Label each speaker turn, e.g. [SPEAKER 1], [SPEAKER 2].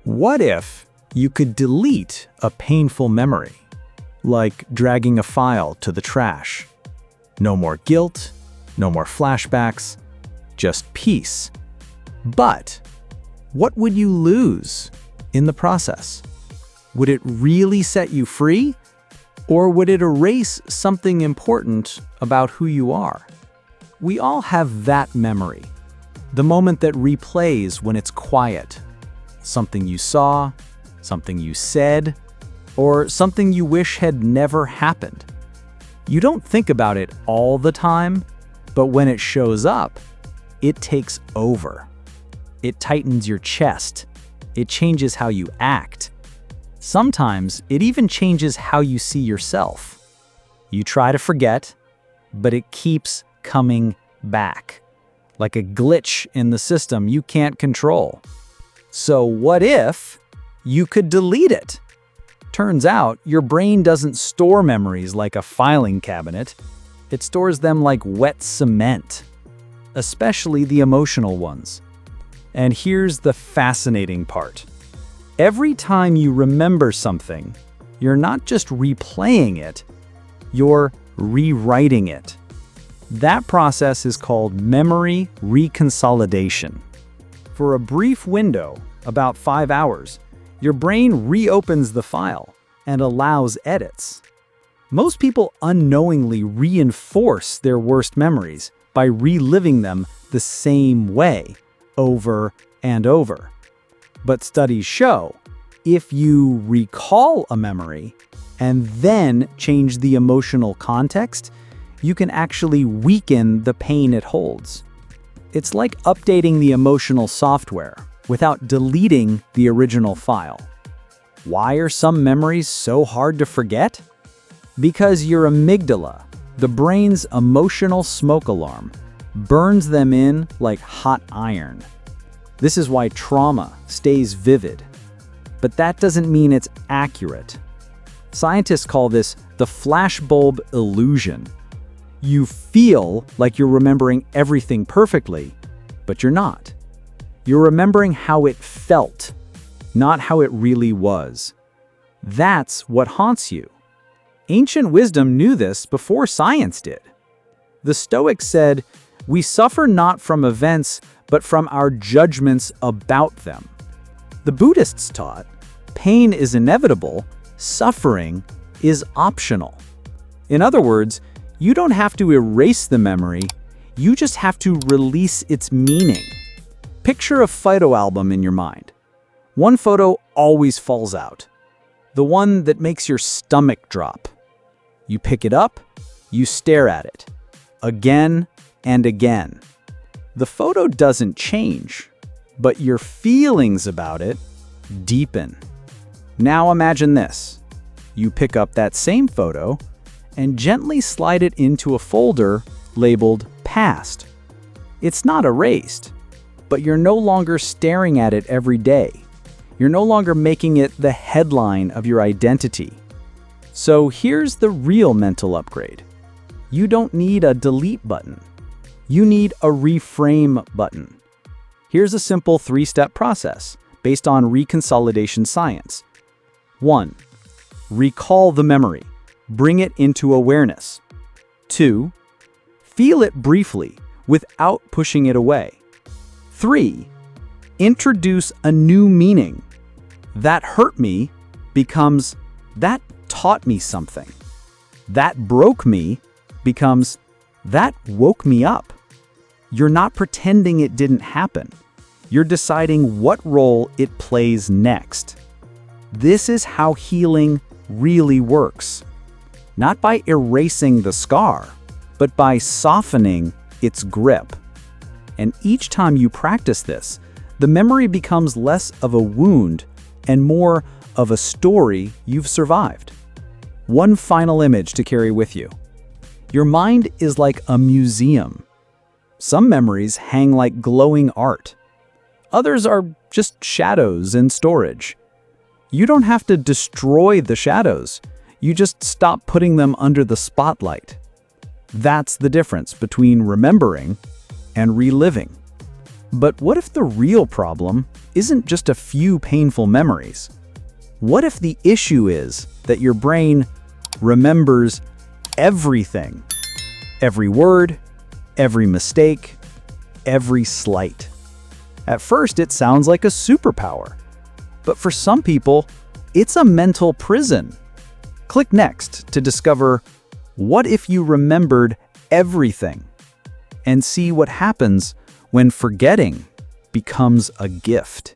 [SPEAKER 1] What if you could delete a painful memory, like dragging a file to the trash? No more guilt, no more flashbacks, just peace. But what would you lose in the process? Would it really set you free? Or would it erase something important about who you are? We all have that memory, the moment that replays when it's quiet. Something you saw, something you said, or something you wish had never happened. You don't think about it all the time, but when it shows up, it takes over. It tightens your chest. It changes how you act. Sometimes it even changes how you see yourself. You try to forget, but it keeps coming back, like a glitch in the system you can't control. So what if you could delete it? Turns out your brain doesn't store memories like a filing cabinet. It stores them like wet cement, especially the emotional ones. And here's the fascinating part. Every time you remember something, you're not just replaying it, you're rewriting it. That process is called memory reconsolidation. For a brief window, about 5 hours, your brain reopens the file and allows edits. Most people unknowingly reinforce their worst memories by reliving them the same way, over and over. But studies show, if you recall a memory and then change the emotional context, you can actually weaken the pain it holds. It's like updating the emotional software without deleting the original file. Why are some memories so hard to forget? Because your amygdala, the brain's emotional smoke alarm, burns them in like hot iron. This is why trauma stays vivid. But that doesn't mean it's accurate. Scientists call this the flashbulb illusion. You feel like you're remembering everything perfectly, but you're not. You're remembering how it felt, not how it really was. That's what haunts you. Ancient wisdom knew this before science did. The Stoics said, "We suffer not from events, but from our judgments about them." The Buddhists taught, pain is inevitable, suffering is optional. In other words, you don't have to erase the memory, you just have to release its meaning. Picture a photo album in your mind. One photo always falls out. The one that makes your stomach drop. You pick it up, you stare at it. Again and again. The photo doesn't change, but your feelings about it deepen. Now imagine this. You pick up that same photo and gently slide it into a folder labeled Past. It's not erased, but you're no longer staring at it every day. You're no longer making it the headline of your identity. So here's the real mental upgrade. You don't need a delete button. You need a reframe button. Here's a simple 3-step process based on reconsolidation science. 1. Recall the memory. Bring it into awareness. 2. Feel it briefly without pushing it away. 3. Introduce a new meaning. That hurt me becomes that taught me something. That broke me becomes that woke me up. You're not pretending it didn't happen. You're deciding what role it plays next. This is how healing really works. Not by erasing the scar, but by softening its grip. And each time you practice this, the memory becomes less of a wound and more of a story you've survived. One final image to carry with you. Your mind is like a museum. Some memories hang like glowing art. Others are just shadows in storage. You don't have to destroy the shadows. You just stop putting them under the spotlight. That's the difference between remembering and reliving. But what if the real problem isn't just a few painful memories? What if the issue is that your brain remembers everything? Every word, every mistake, every slight. At first, it sounds like a superpower. But for some people, it's a mental prison. Click next to discover what if you remembered everything, and see what happens when forgetting becomes a gift.